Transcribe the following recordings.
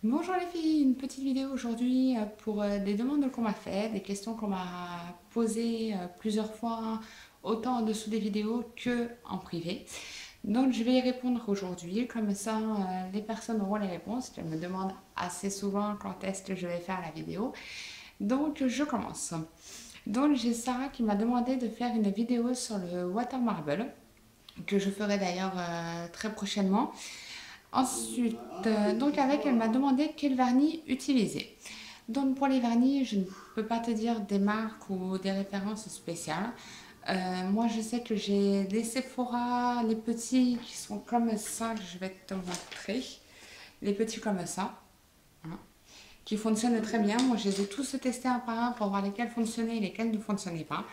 Bonjour les filles, une petite vidéo aujourd'hui pour des demandes qu'on m'a faites, des questions qu'on m'a posées plusieurs fois, autant en dessous des vidéos que en privé. Donc je vais y répondre aujourd'hui, comme ça les personnes auront les réponses. Elles me demandent assez souvent quand est-ce que je vais faire la vidéo. Donc je commence. Donc j'ai Sarah qui m'a demandé de faire une vidéo sur le water marble, que je ferai d'ailleurs très prochainement. Ensuite, donc avec, elle m'a demandé quel vernis utiliser. Donc pour les vernis, je ne peux pas te dire des marques ou des références spéciales. Moi, je sais que j'ai des Sephora, les petits qui sont comme ça, que je vais te montrer. Les petits comme ça, hein, qui fonctionnent très bien. Moi, je les ai tous testés un par un pour voir lesquels fonctionnaient et lesquels ne fonctionnaient pas.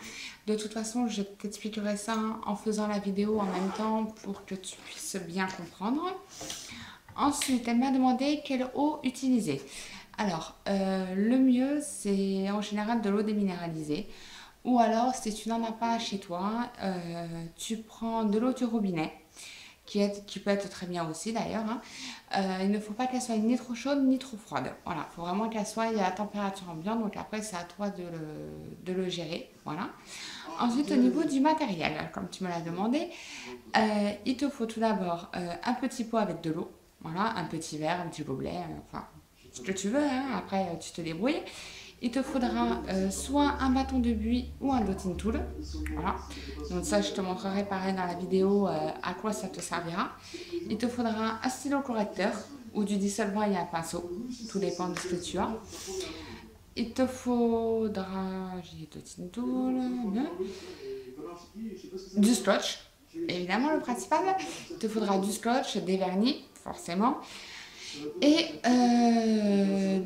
De toute façon, je t'expliquerai ça en faisant la vidéo en même temps pour que tu puisses bien comprendre. Ensuite, elle m'a demandé quelle eau utiliser. Alors, le mieux, c'est en général de l'eau déminéralisée. Ou alors, si tu n'en as pas chez toi, tu prends de l'eau du robinet, qui peut être très bien aussi d'ailleurs, hein. Il ne faut pas qu'elle soit ni trop chaude ni trop froide. Voilà, il faut vraiment qu'elle soit à température ambiante. Donc après, c'est à toi de le gérer. Voilà. Ensuite, au niveau du matériel, comme tu me l'as demandé, il te faut tout d'abord un petit pot avec de l'eau. Voilà, un petit verre, un petit gobelet, enfin, ce que tu veux, hein. Après, tu te débrouilles. Il te faudra soit un bâton de buis ou un dotting tool. Voilà. Donc ça, je te montrerai pareil dans la vidéo à quoi ça te servira. Il te faudra un stylo correcteur ou du dissolvant et un pinceau. Tout dépend de ce que tu as. Il te faudra, j'ai dotting tool, du scotch. Évidemment, le principal. Il te faudra du scotch, des vernis, forcément, et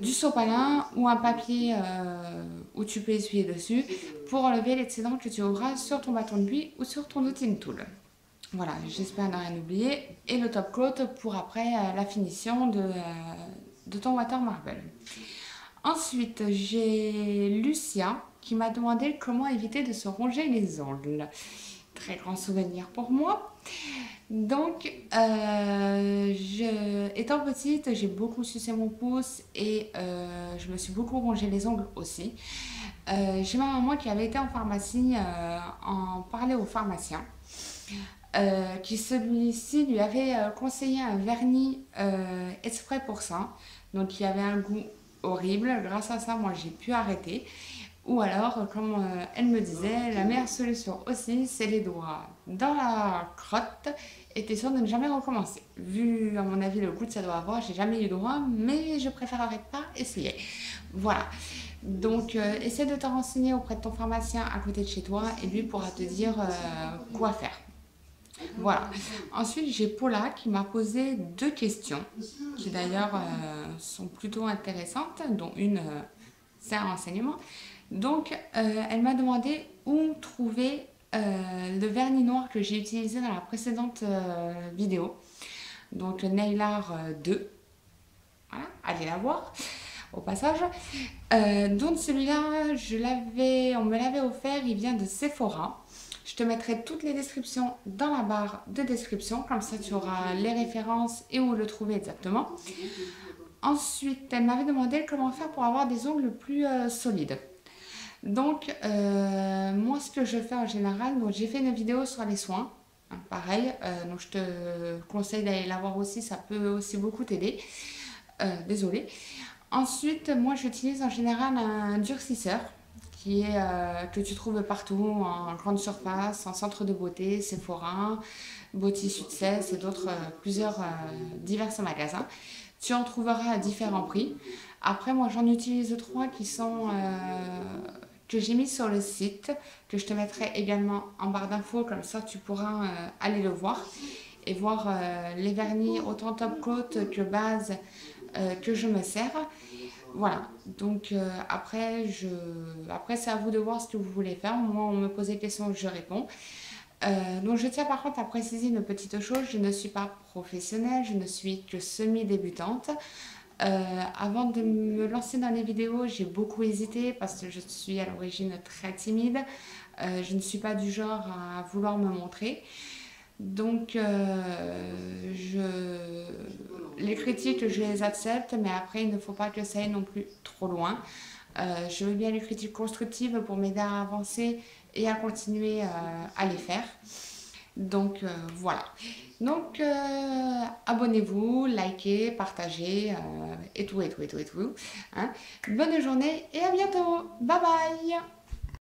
du sopalin ou un papier où tu peux essuyer dessus pour enlever l'excédent que tu auras sur ton bâton de buis ou sur ton dotting tool. Voilà, j'espère ne rien oublier. Et le top coat pour après la finition de ton water marble. Ensuite, j'ai Lucia qui m'a demandé comment éviter de se ronger les ongles. Très grand souvenir pour moi. Donc, étant petite, j'ai beaucoup sucé mon pouce et je me suis beaucoup rongé les ongles aussi. J'ai ma maman qui avait été en pharmacie en parler au pharmacien, qui celui-ci lui avait conseillé un vernis exprès pour ça. Donc, il avait un goût horrible. Grâce à ça, moi, j'ai pu arrêter. Ou alors, comme elle me disait, la meilleure solution aussi, c'est les doigts dans la crotte et t'es sûre de ne jamais recommencer. Vu, à mon avis, le goût que ça doit avoir, j'ai jamais eu droit, mais je préférerais pas essayer. Voilà. Donc, essaie de te renseigner auprès de ton pharmacien à côté de chez toi et lui pourra te dire quoi faire. Voilà. Ensuite, j'ai Paula qui m'a posé deux questions qui d'ailleurs sont plutôt intéressantes, dont une, c'est un renseignement. Donc, elle m'a demandé où trouver le vernis noir que j'ai utilisé dans la précédente vidéo. Donc, le Nail Art 2. Voilà, allez la voir au passage. Donc, celui-là, on me l'avait offert, il vient de Sephora. Je te mettrai toutes les descriptions dans la barre de description, comme ça tu auras les références et où le trouver exactement. Ensuite, elle m'avait demandé comment faire pour avoir des ongles plus solides. Donc, moi, ce que je fais en général, donc j'ai fait une vidéo sur les soins, hein, pareil, donc je te conseille d'aller la voir aussi, ça peut aussi beaucoup t'aider. Désolée. Ensuite, moi, j'utilise en général un durcisseur que tu trouves partout en grande surface, en centre de beauté, Sephora, Beauty Success et d'autres, plusieurs divers magasins. Tu en trouveras à différents prix. Après, moi, j'en utilise trois qui sont que j'ai mis sur le site, que je te mettrai également en barre d'infos, comme ça tu pourras aller le voir et voir les vernis autant top coat que base que je me sers. Voilà, donc après c'est à vous de voir ce que vous voulez faire. Moi, on me pose des questions, je réponds. Donc je tiens par contre à préciser une petite chose, je ne suis pas professionnelle, je ne suis que semi-débutante. Avant de me lancer dans les vidéos, j'ai beaucoup hésité parce que je suis à l'origine très timide. Je ne suis pas du genre à vouloir me montrer. Donc, les critiques, je les accepte, mais après, il ne faut pas que ça aille non plus trop loin. Je veux bien les critiques constructives pour m'aider à avancer et à continuer à les faire. Donc voilà. Donc abonnez-vous, likez, partagez et tout, et tout, et tout, et tout. Hein. Bonne journée et à bientôt. Bye bye.